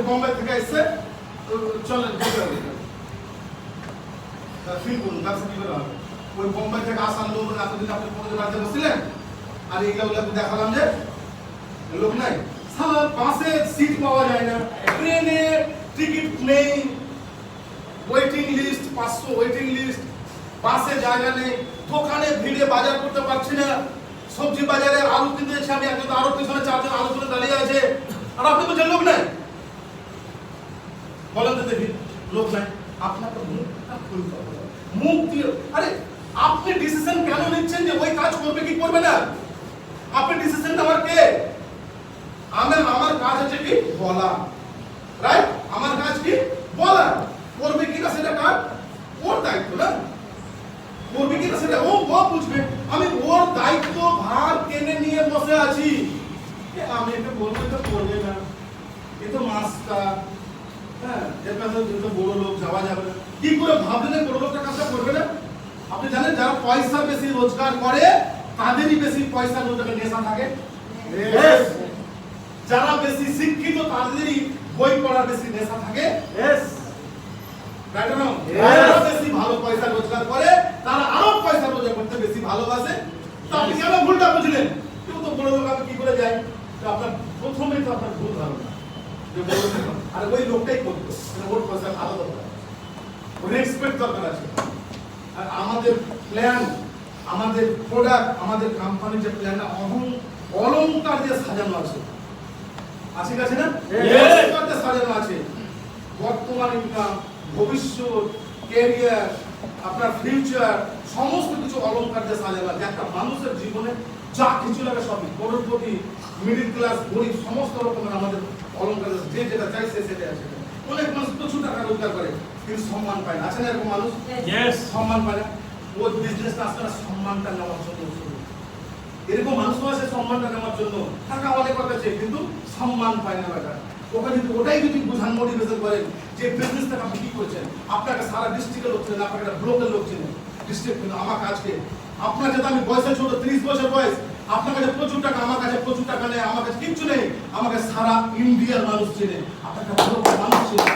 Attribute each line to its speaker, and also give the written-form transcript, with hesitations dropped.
Speaker 1: বোম্বে থেকে এসে চলেন ফিল করুন ব্যবসা কি করে হবে। ওই বোম্বে থেকে আসার লোক এতদিন আপনি কোনোদিন বাড়িতে বসছিলেন, আর এইগুলো দেখালাম যে লোক নাই। সারা বাসে সিট পাওয়া যায় না, ট্রেনে টিকিট নেই, ওয়েটিং লিস্ট 500 ওয়েটিং লিস্ট, বাসে জায়গা নেই, দোকানে ভিড়ে বাজার করতে পারছি না, সবজি বাজারে আলু কিনতে যাচ্ছি আমি, একজন আরো পিছনে 4 জন আলু কিনে দাঁড়িয়ে আছে, আর আপনি বলছেন লোক নাই। বলেন তো দেখি লোক নাই, আপনাকে মুখটা খুলতে হবে, মুখ দিয়ে। আরে আপনি ডিসিশন কেন নিচ্ছেন যে ওই কাজ করবে কি করবে না? আপনি ডিসিশন নেওয়ার কে? আমার কাজ হচ্ছে কি বলা, রাইট? আমার কাজ কি বলা, করবে কিনা সেটা কার, ওর দায়িত্ব না, করবে কিনা সেটা ও বুঝবে। আমি ওর দায়িত্ব ভার কেনে নিয়ে বসে আছি, আমি এটা বলবো এটা করবে না, এ তো মাস্টার, হ্যাঁ এর কাছে তো বড় লোক যাওয়া যাবে না। কি করে ভাবলেন বড় লোকটা কাজটা করবে না? আপনি জানেন যারা পয়সা বেশি রোজগার করে তাদেরই বেশি পয়সা রোজগারের নেশা থাকে। যারা বেশি শিক্ষিত তাদেরই বই পড়ার বেশি নেশা থাকে। যারা বেশি ভালো পয়সা রোজগার করে তারা আরো পয়সা রোজগার করতে বেশি ভালোবাসে। তো আপনি কেন ভুলটা বুঝলেন? কেউ তো বড় লোক আমি কি করে যাই? আপনার প্রথমেই তো আপনার ভুল ধারণা যে বড় লোক, আর ওই লোকটাই করতো, ওর পয়সা ভালো দরকার, ওর রেসপেক্ট দরকার আছে। আর আমাদের প্ল্যান, আমাদের প্রোডাক্ট, আমাদের কোম্পানির যে প্ল্যান, অলংকার দিয়ে সাজানো আছে, আছে কাছে না? অলংকার দিয়ে সাজানো আছে। বর্তমান ইনকাম, ভবিষ্যৎ, ক্যারিয়ার, আপনার ফিউচার, সমস্ত কিছু অলংকার দিয়ে সাজানো আছে। একটা মানুষের জীবনে যা কিছু লাগে সবই, করোড়পতি, মিডিল ক্লাস, গরিব, সমস্ত রকমের আমাদের অলংকার আছে। যে যেটা চাই সে সেটা আছে। অনেক মানুষ প্রচুর টাকা রোজগার করে কিন্তু সম্মান পায় না, আছে না এরকম মানুষ? সম্মান পায় না। ওর বিজনেসটা আসলে সম্মানটা নেওয়ার জন্য, এরকম মানুষ আছে সম্মানটা নেওয়ার জন্য, টাকা অনেক আছে কিন্তু সম্মান পায় না। বেটা ওকে যদি ওটাই যদি বুঝান, মোটিভেশন করেন যে বিজনেসটা আপনি কি করছেন, আপনাকে সারা ডিস্ট্রিক্টের লোক চেনেন, আপনাকে একটা ব্লকের লোক চেনেন, ডিস্ট্রিক্ট কিন্তু আমার কাজকে, আপনার কাছে আমি বয়সে ছোট, 30 বছর বয়স, আপনার কাছে প্রচুর টাকা, আমার কাছে প্রচুর টাকা নেই, আমার কাছে কিচ্ছু নেই, আমাকে সারা ইন্ডিয়ার মানুষ চেনে, আপনাকে ভালো মানুষ চেনে।